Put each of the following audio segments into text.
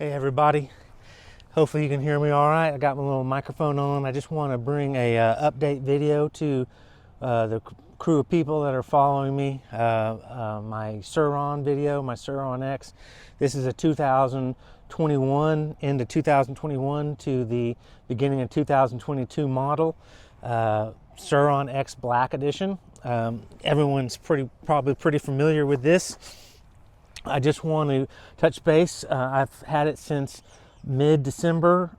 Hey everybody, hopefully you can hear me all right. I got my little microphone on. I just want to bring a update video to the crew of people that are following me. My Sur Ron video, my Sur Ron X. This is a 2021 into 2021 to the beginning of 2022 model. Sur Ron X Black Edition. Everyone's probably pretty familiar with this. I just want to touch base. I've had it since mid-December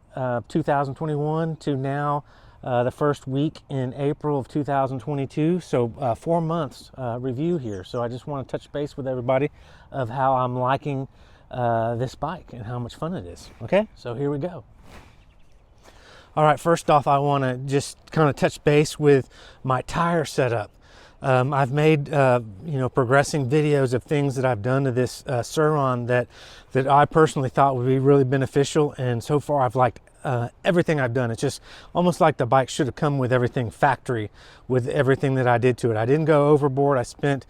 2021 to now the first week in April of 2022. So 4 months review here. So I just want to touch base with everybody of how I'm liking this bike and how much fun it is. Okay, so here we go. All right, first off, I want to just kind of touch base with my tire setup. I've made progressing videos of things that I've done to this Sur Ron that I personally thought would be really beneficial, and so far I've liked everything I've done. It's just almost like the bike should have come with everything factory, with everything that I did to it. I didn't go overboard. I spent,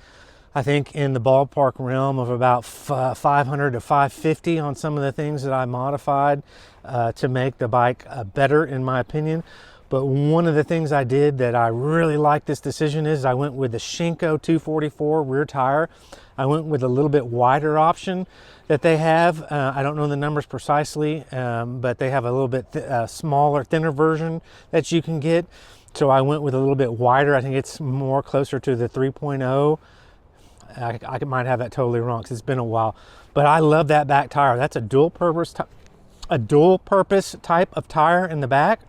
I think, in the ballpark realm of about 500 to 550 on some of the things that I modified to make the bike better, in my opinion. But one of the things I did that I really like this decision is I went with the Shinko 244 rear tire. I went with a little bit wider option that they have. I don't know the numbers precisely, but they have a little bit smaller, thinner version that you can get. So I went with a little bit wider. I think it's more closer to the 3.0. I might have that totally wrong because it's been a while. But I love that back tire. That's a dual purpose type of tire in the back.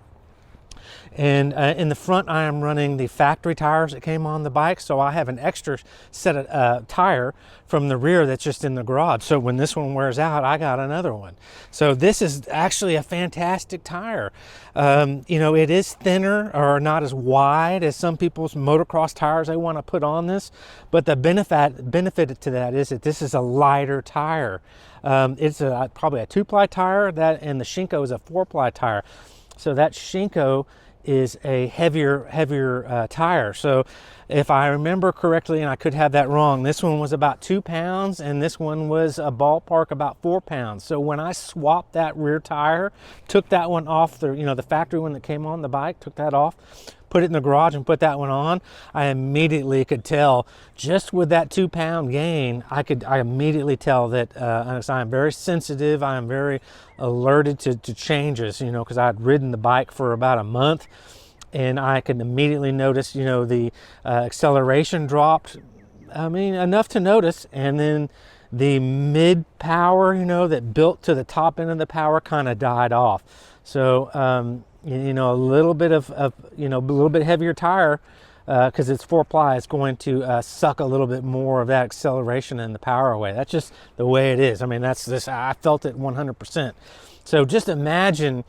And in the front, I am running the factory tires that came on the bike. So I have an extra set of tire from the rear that's just in the garage. So when this one wears out, I got another one. So this is actually a fantastic tire. It is thinner or not as wide as some people's motocross tires they want to put on this. But the benefit to that is that this is a lighter tire. It's probably a 2-ply tire, and the Shinko is a 4-ply tire. So that Shinko is a heavier tire. So if I remember correctly, and I could have that wrong, this one was about 2 pounds and this one was a ballpark about 4 pounds. So when I swapped that rear tire, took that one off the factory one that came on the bike, took that off, put it in the garage and put that one on, I immediately could tell, just with that 2 pound gain, I immediately tell that I am very sensitive. I am very alerted to changes, because I had ridden the bike for about a month, and I could immediately notice, the acceleration dropped. I mean, enough to notice, and then the mid power, that built to the top end of the power kind of died off. So, a little bit of a little bit heavier tire, because it's 4-ply, it's going to suck a little bit more of that acceleration and the power away. That's just the way it is. I mean, I felt it 100%. So just imagine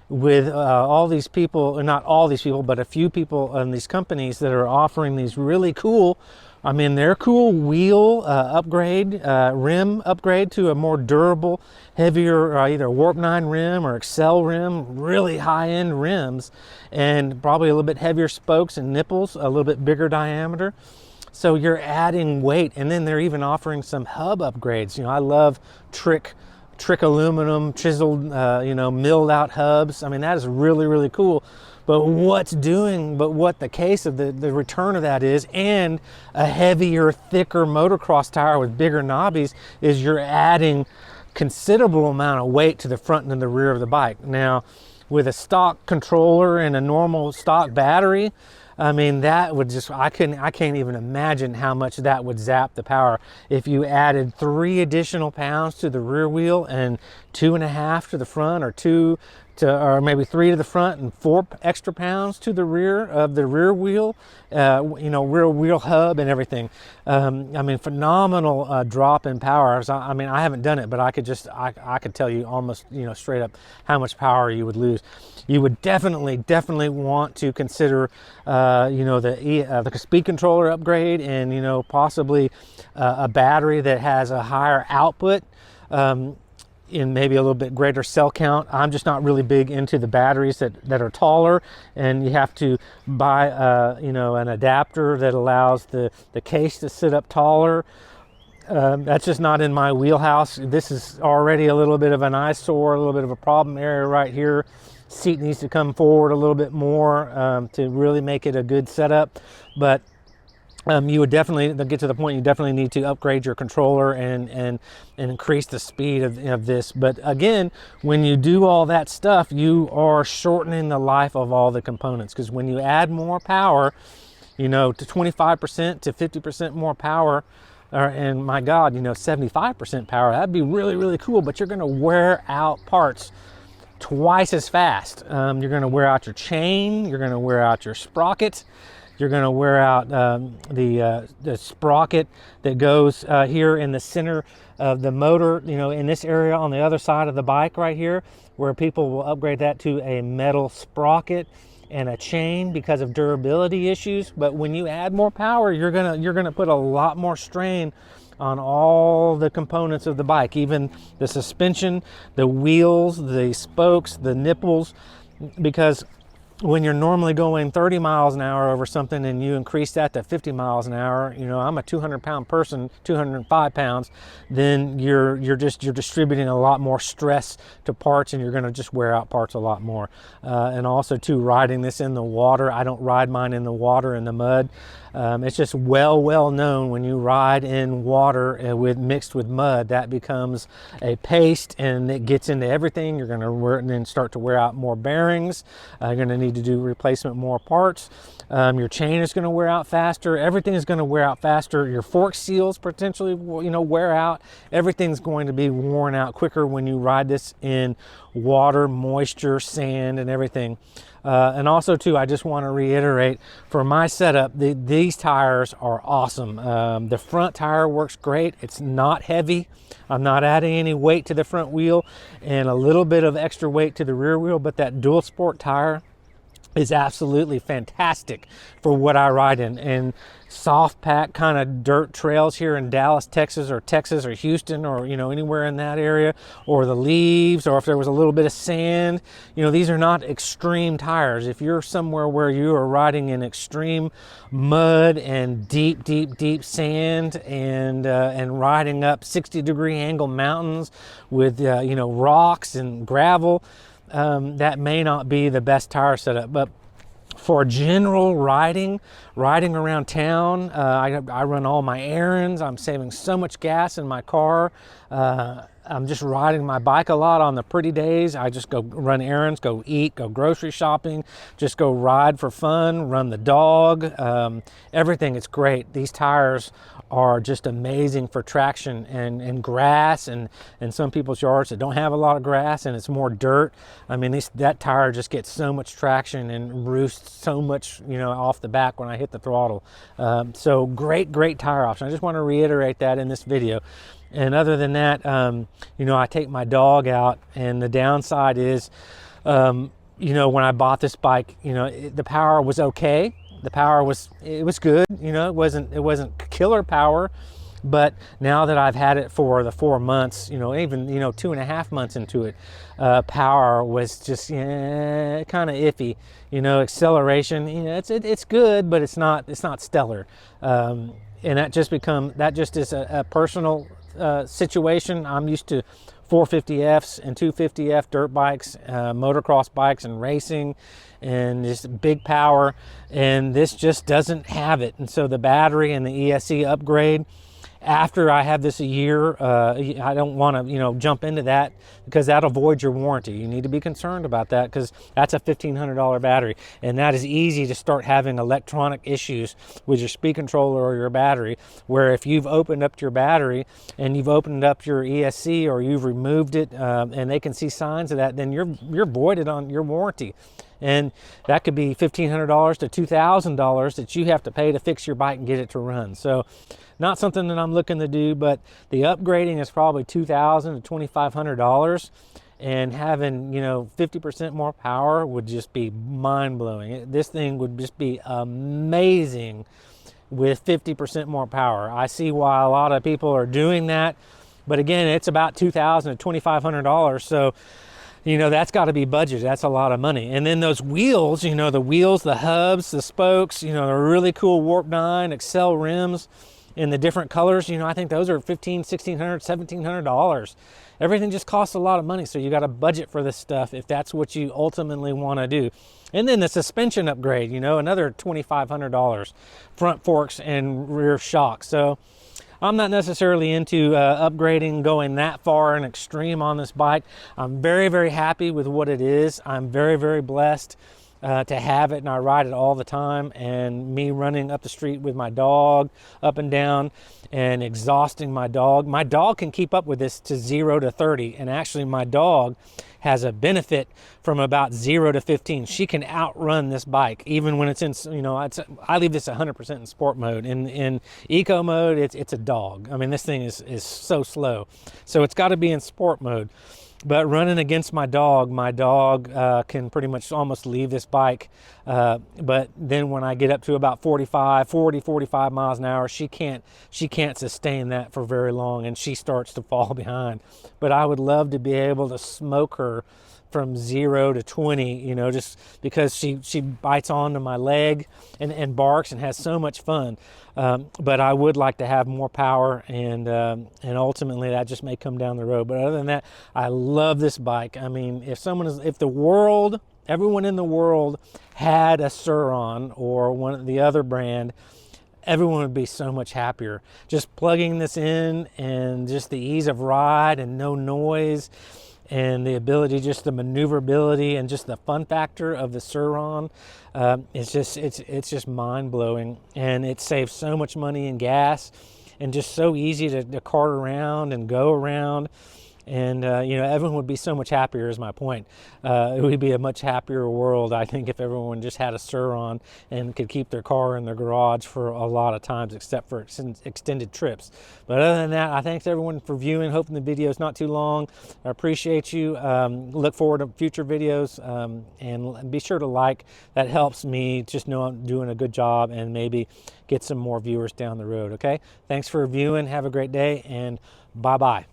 with all these people, not all these people, but a few people in these companies that are offering these really cool, they're cool wheel upgrade, rim upgrade to a more durable, heavier, either Warp 9 rim or Excel rim, really high-end rims, and probably a little bit heavier spokes and nipples, a little bit bigger diameter. So you're adding weight, and then they're even offering some hub upgrades. I love trick aluminum, chiseled, milled out hubs. That is really, really cool. But what the case of the return of that is, and a heavier, thicker motocross tire with bigger knobbies, is you're adding considerable amount of weight to the front and the rear of the bike. Now, with a stock controller and a normal stock battery, that would just, I can't even imagine how much that would zap the power. If you added 3 additional pounds to the rear wheel and 2.5 to the front, or maybe 3 to the front and 4 extra pounds to the rear of the rear wheel, rear wheel hub and everything. Phenomenal drop in power. So, I haven't done it, but I could tell you almost, straight up how much power you would lose. You would definitely want to consider, the speed controller upgrade, and, possibly a battery that has a higher output, in maybe a little bit greater cell count. I'm just not really big into the batteries that are taller, and you have to buy an adapter that allows the case to sit up taller. That's just not in my wheelhouse. This is already a little bit of an eyesore, a little bit of a problem area right here. Seat needs to come forward a little bit more to really make it a good setup. But you would definitely get to the point you definitely need to upgrade your controller and increase the speed of this. But again, when you do all that stuff, you are shortening the life of all the components, because when you add more power, to 25% to 50% more power, and my God, 75% power, that'd be really, really cool. But you're going to wear out parts twice as fast. You're going to wear out your chain. You're going to wear out your sprocket. You're going to wear out the sprocket that goes here in the center of the motor, in this area on the other side of the bike right here, where people will upgrade that to a metal sprocket and a chain because of durability issues. But when you add more power, you're gonna put a lot more strain on all the components of the bike, even the suspension, the wheels, the spokes, the nipples, because when you're normally going 30 miles an hour over something and you increase that to 50 miles an hour, I'm a 200-pound person, 205 pounds, then you're distributing a lot more stress to parts, and you're going to just wear out parts a lot more. And also too, riding this in the water, I don't ride mine in the water, in the mud. It's just well known, when you ride in water mixed with mud, that becomes a paste and it gets into everything. You're going to then start to wear out more bearings. You're going to need to do replacement more parts. Your chain is going to wear out faster. Everything is going to wear out faster. Your fork seals potentially, wear out. Everything's going to be worn out quicker when you ride this in water, moisture, sand, and everything. And also too, I just want to reiterate, for my setup, these tires are awesome. The front tire works great. It's not heavy. I'm not adding any weight to the front wheel and a little bit of extra weight to the rear wheel, but that dual sport tire is absolutely fantastic for what I ride in. And soft pack kind of dirt trails here in Dallas, Texas or Houston, or anywhere in that area, or the leaves, or if there was a little bit of sand, these are not extreme tires. If you're somewhere where you are riding in extreme mud and deep sand, and riding up 60-degree angle mountains with rocks and gravel, that may not be the best tire setup. But for general riding around town, I run all my errands. I'm saving so much gas in my car. I'm just riding my bike a lot on the pretty days. I just go run errands, go eat, go grocery shopping, just go ride for fun, run the dog, everything. It's great. These tires are just amazing for traction and grass, and some people's yards that don't have a lot of grass and it's more dirt. I mean, that tire just gets so much traction and roosts so much, off the back when I hit the throttle. So great tire option. I just want to reiterate that in this video. And other than that, I take my dog out, and the downside is, when I bought this bike, the power was okay. The power was good. It wasn't killer power, but now that I've had it for the 4 months, even 2.5 months into it, power was just kind of iffy. Acceleration, it's good, but it's not stellar. And that just is a personal situation. I'm used to 450Fs and 250F dirt bikes, motocross bikes, and racing, and just big power, and this just doesn't have it. And so the battery and the ESC upgrade, after I have this a year, I don't want to jump into that, because that avoids your warranty. You need to be concerned about that, because that's a $1,500 battery, and that is easy to start having electronic issues with your speed controller or your battery, where if you've opened up your battery and you've opened up your ESC, or you've removed it, and they can see signs of that, then you're voided on your warranty. And that could be $1,500 to $2,000 that you have to pay to fix your bike and get it to run. So not something that I'm looking to do, but the upgrading is probably $2,000 to $2,500, and having 50% more power would just be mind-blowing. This thing would just be amazing with 50% more power. I see why a lot of people are doing that, but again, it's about $2,000 to $2,500. So that's got to be budgeted. That's a lot of money. And then those wheels, the wheels, the hubs, the spokes, the really cool Warp 9 Excel rims. in the different colors, you know, I think those are $1,500, $1,600, $1,700. Everything just costs a lot of money, so you got to budget for this stuff if that's what you ultimately want to do. And then the suspension upgrade, you know, another $2,500, front forks and rear shocks. So I'm not necessarily into upgrading, going that far and extreme on this bike. I'm very, very happy with what it is. I'm very, very blessed to have it, and I ride it all the time. And me running up the street with my dog up and down and exhausting my dog. My dog can keep up with this to 0 to 30, and actually my dog has a benefit from about 0 to 15. She can outrun this bike even when it's in, you know, I leave this 100% in sport mode. In eco mode, it's a dog. I mean, this thing is so slow, so it's got to be in sport mode. But running against my dog can pretty much almost leave this bike. But then when I get up to about 45 miles an hour, she can't sustain that for very long, and she starts to fall behind. But I would love to be able to smoke her from 0 to 20, you know, just because she bites onto my leg and barks and has so much fun. But I would like to have more power, and ultimately that just may come down the road. But other than that, I love this bike. I mean, if everyone in the world had a Sur Ron or one of the other brand, everyone would be so much happier. Just plugging this in and just the ease of ride and no noise, and the ability, just the maneuverability and just the fun factor of the Sur Ron, it's just mind-blowing. And it saves so much money in gas, and just so easy to cart around and go around. And you know, everyone would be so much happier, is my point. It would be a much happier world, I think, if everyone just had a Sur Ron and could keep their car in their garage for a lot of times, except for extended trips. But other than that, I thank everyone for viewing. Hoping the video is not too long. I appreciate you. Look forward to future videos, and be sure to like. That helps me just know I'm doing a good job, and maybe get some more viewers down the road. Okay, thanks for viewing. Have a great day, and bye-bye.